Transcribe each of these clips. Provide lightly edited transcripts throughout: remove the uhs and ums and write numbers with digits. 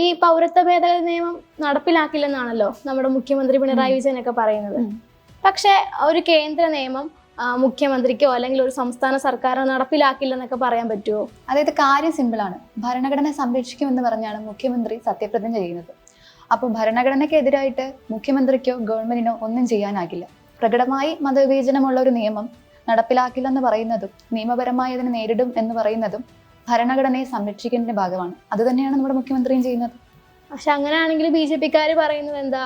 ഈ പൗരത്വ ഭേദഗതി നിയമം നടപ്പിലാക്കില്ലെന്നാണല്ലോ നമ്മുടെ മുഖ്യമന്ത്രി പിണറായി വിജയനൊക്കെ പറയുന്നത്. പക്ഷെ ഒരു കേന്ദ്ര നിയമം മുഖ്യമന്ത്രിക്കോ അല്ലെങ്കിൽ ഒരു സംസ്ഥാന സർക്കാരോ നടപ്പിലാക്കില്ലെന്നൊക്കെ പറയാൻ പറ്റുമോ? അതായത് കാര്യം സിമ്പിളാണ്. ഭരണഘടന സംരക്ഷിക്കുമെന്ന് പറഞ്ഞാണ് മുഖ്യമന്ത്രി സത്യപ്രതിജ്ഞ ചെയ്യുന്നത്. അപ്പോൾ ഭരണഘടനയ്ക്കെതിരായിട്ട് മുഖ്യമന്ത്രിക്കോ ഗവൺമെന്റിനോ ഒന്നും ചെയ്യാനാകില്ല. പ്രകടമായി മതവിവേചനമുള്ള ഒരു നിയമം നടപ്പിലാക്കില്ലെന്ന് പറയുന്നതും നിയമപരമായി അതിനെ നേരിടും എന്ന് പറയുന്നതും ഭരണഘടനയെ സംരക്ഷിക്കുന്നതിന്റെ ഭാഗമാണ്. അത് തന്നെയാണ് നമ്മുടെ മുഖ്യമന്ത്രിയും ചെയ്യുന്നത്. പക്ഷെ അങ്ങനെയാണെങ്കിൽ BJP-ക്കാർ പറയുന്നത് എന്താ,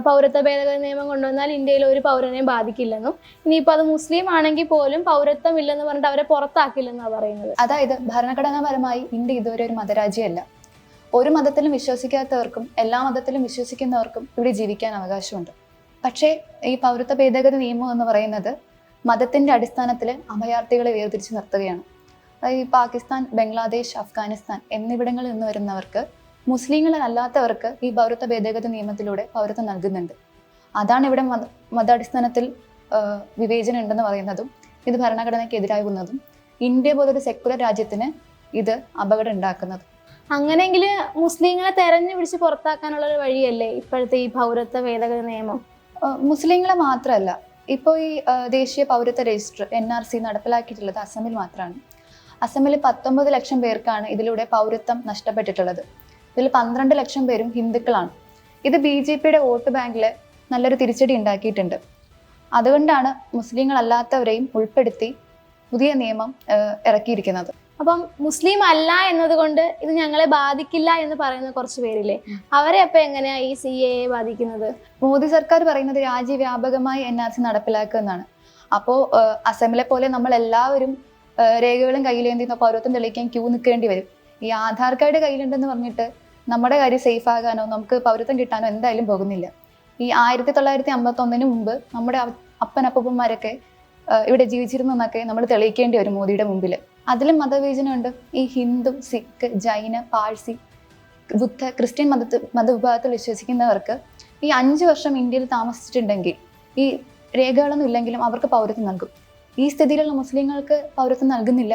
പൗരത്വ ഭേദഗതി നിയമം കൊണ്ടുവന്നാൽ ഇന്ത്യയിൽ ഒരു പൗരനെയും ബാധിക്കില്ലെന്നും ഇനിയിപ്പോൾ അത് മുസ്ലിം ആണെങ്കിൽ പോലും പൗരത്വം ഇല്ലെന്ന് പറഞ്ഞിട്ട് അവരെ പുറത്താക്കില്ലെന്നാണ് പറയുന്നത്. അതായത് ഭരണഘടനാപരമായി ഇന്ത്യ ഇതുവരെ ഒരു മതരാജ്യമല്ല. ഒരു മതത്തിലും വിശ്വസിക്കാത്തവർക്കും എല്ലാ മതത്തിലും വിശ്വസിക്കുന്നവർക്കും ഇവിടെ ജീവിക്കാൻ അവകാശമുണ്ട്. പക്ഷേ ഈ പൗരത്വ ഭേദഗതി നിയമം എന്ന് പറയുന്നത് മതത്തിന്റെ അടിസ്ഥാനത്തിൽ അഭയാർത്ഥികളെ വേർതിരിച്ച് നിർത്തുകയാണ്. ഈ പാകിസ്ഥാൻ, ബംഗ്ലാദേശ്, അഫ്ഗാനിസ്ഥാൻ എന്നിവിടങ്ങളിൽ നിന്ന് വരുന്നവർക്ക്, മുസ്ലിങ്ങളല്ലാത്തവർക്ക് ഈ പൗരത്വ ഭേദഗതി നിയമത്തിലൂടെ പൗരത്വം നൽകുന്നുണ്ട്. അതാണ് ഇവിടെ മതാടിസ്ഥാനത്തിൽ വിവേചനം ഉണ്ടെന്ന് പറയുന്നതും ഇത് ഭരണഘടനയ്ക്ക് എതിരാകുന്നതും ഇന്ത്യ പോലൊരു സെക്കുലർ രാജ്യത്തിന് ഇത് അപകടം ഉണ്ടാക്കുന്നതും. അങ്ങനെയെങ്കിൽ മുസ്ലിങ്ങളെ തെരഞ്ഞു പിടിച്ച് പുറത്താക്കാനുള്ള ഒരു വഴിയല്ലേ ഇപ്പോഴത്തെ ഈ പൗരത്വ ഭേദഗതി നിയമം? മുസ്ലിങ്ങളെ മാത്രമല്ല, ഇപ്പോൾ ഈ ദേശീയ പൗരത്വ രജിസ്റ്റർ NRC നടപ്പിലാക്കിയിട്ടുള്ളത് അസമിൽ മാത്രമാണ്. അസമിൽ 19 ലക്ഷം പേർക്കാണ് ഇതിലൂടെ പൗരത്വം നഷ്ടപ്പെട്ടിട്ടുള്ളത്. ഇതിൽ 12 ലക്ഷം പേരും ഹിന്ദുക്കളാണ്. ഇത് BJP-യുടെ വോട്ട് ബാങ്കിൽ നല്ലൊരു തിരിച്ചടി ഉണ്ടാക്കിയിട്ടുണ്ട്. അതുകൊണ്ടാണ് മുസ്ലിങ്ങളല്ലാത്തവരെയും ഉൾപ്പെടുത്തി പുതിയ നിയമം ഇറക്കിയിരിക്കുന്നത്. അപ്പം മുസ്ലിം അല്ല എന്നതുകൊണ്ട് ഇത് ഞങ്ങളെ ബാധിക്കില്ല എന്ന് പറയുന്ന കുറച്ച് പേരില്ലേ, അവരെ അപ്പൊ എങ്ങനെയാ ഈ CAA ബാധിക്കുന്നത്? മോദി സർക്കാർ പറയുന്നത് രാജ്യവ്യാപകമായി NRC നടപ്പിലാക്കുക എന്നാണ്. അപ്പോൾ അസമിലെ പോലെ നമ്മൾ എല്ലാവരും രേഖകളും കയ്യിലേന്തി പൗരത്വം തെളിയിക്കാൻ ക്യൂ നിൽക്കേണ്ടി വരും. ഈ ആധാർ കാർഡ് കയ്യിലുണ്ടെന്ന് പറഞ്ഞിട്ട് നമ്മുടെ കാര്യം സേഫ് ആകാനോ നമുക്ക് പൗരത്വം കിട്ടാനോ എന്തായാലും പോകുന്നില്ല. ഈ 1951 മുമ്പ് നമ്മുടെ അപ്പനപ്പന്മാരൊക്കെ ഇവിടെ ജീവിച്ചിരുന്നു എന്നൊക്കെ നമ്മൾ തെളിയിക്കേണ്ടി വരും മോദിയുടെ മുമ്പിൽ. അതിലും മതവിവേചനമുണ്ട്. ഈ ഹിന്ദു, സിഖ്, ജൈന, പാഴ്സി, ബുദ്ധ, ക്രിസ്ത്യൻ മതവിഭാഗത്തിൽ വിശ്വസിക്കുന്നവർക്ക് ഈ 5 വർഷം ഇന്ത്യയിൽ താമസിച്ചിട്ടുണ്ടെങ്കിൽ ഈ രേഖകളൊന്നും ഇല്ലെങ്കിലും അവർക്ക് പൗരത്വം നൽകും. ഈ സ്ഥിതിയിലുള്ള മുസ്ലിങ്ങൾക്ക് പൗരത്വം നൽകുന്നില്ല.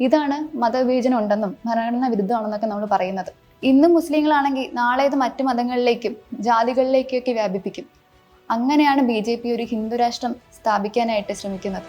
ഇതാണ് മതവിവേചനം ഉണ്ടെന്നും ഭരണഘടനാ വിരുദ്ധമാണെന്നൊക്കെ നമ്മൾ പറയുന്നത്. ഇന്നും മുസ്ലിങ്ങളാണെങ്കിൽ നാളെ ഇത് മറ്റു മതങ്ങളിലേക്കും ജാതികളിലേക്കൊക്കെ വ്യാപിപ്പിക്കും. അങ്ങനെയാണ് BJP ഒരു ഹിന്ദു രാഷ്ട്രം സ്ഥാപിക്കാനായിട്ട് ശ്രമിക്കുന്നത്.